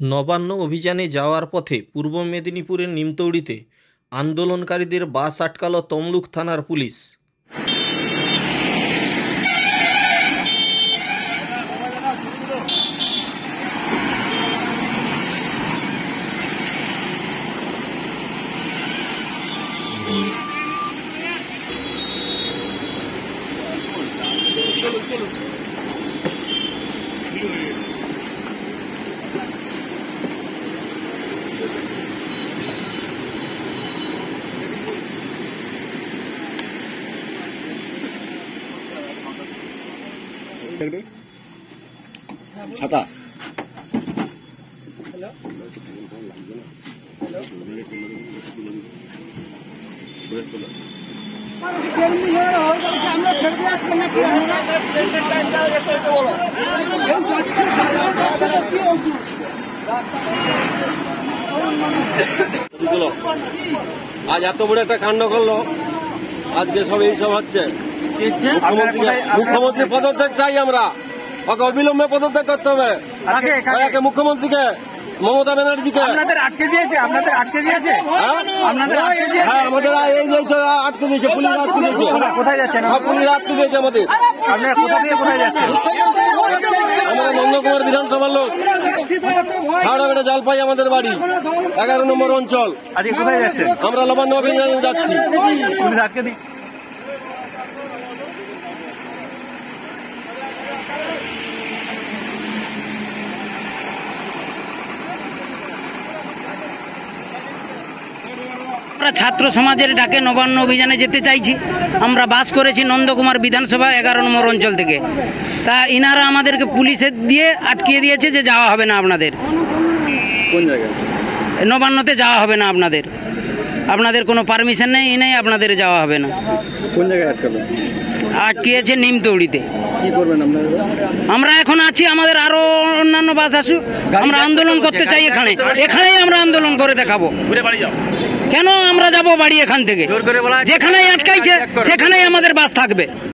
নবান্ন অভিযানে যাওয়ার পথে পূর্ব মেদিনীপুরের নিমতৌড়িতে আন্দোলনকারীদের বাস আটকাল তমলুক থানার পুলিশ। ছাতা আজ এত বড় একটা কাণ্ড করলো, আজকে সব এইসব হচ্ছে। মুখ্যমন্ত্রী পদত্যাগ চাই আমরা, ওকে অবিলম্বে পদত্যাগ করতে হবে। মুখ্যমন্ত্রীকে, মমতা ব্যানার্জিকে আটকে দিয়েছে, আপনাদের আটকে দিয়েছে, হ্যাঁ আমাদের এই আটকে দিয়েছে, পুলিশ আটকে দিয়েছে। কোথায় যাচ্ছেন? সব পুলিশ আটকে দিয়েছে আমাদের। আপনারা কোথা থেকে কোথায় যাচ্ছেন? আমরা নন্দকুমার বিধানসভার লোক, হাওড়াবেড়া জালপাই আমাদের বাড়ি, 11 নম্বর অঞ্চল। আজকে কোথায় যাচ্ছেন? আমরা নবান্ন অভিযানে যাচ্ছি। পুলিশ আটকে দিই। আমরা ছাত্র সমাজের ডাকে নবান্ন অভিযানে যেতে চাইছি। আমরা বাস করেছি নন্দকুমার বিধানসভা 11 নম্বর অঞ্চল থেকে। তা ইনারা আমাদেরকে পুলিশের দিয়ে আটকিয়ে দিয়েছে যে যাওয়া হবে না আপনাদের। কোন জায়গায়? নবান্নতে যাওয়া হবে না আপনাদের, আপনাদের কোনো পারমিশন নেই, নেই, আপনাদের যাওয়া হবে না। কোন জায়গায় আটকাবে? আটকিয়েছে নিমতৌড়িতে। কি করবেন আপনারা? আমরা এখন আছি, আমাদের আরো অন্যান্য বাস আসুক, আমরা আন্দোলন করতে চাই এখানে। এখানেই আমরা আন্দোলন করে দেখাবো। কেন আমরা যাব বাড়ি এখান থেকে? যেখানেই আটকাইছে সেখানেই আমাদের বাস থাকবে।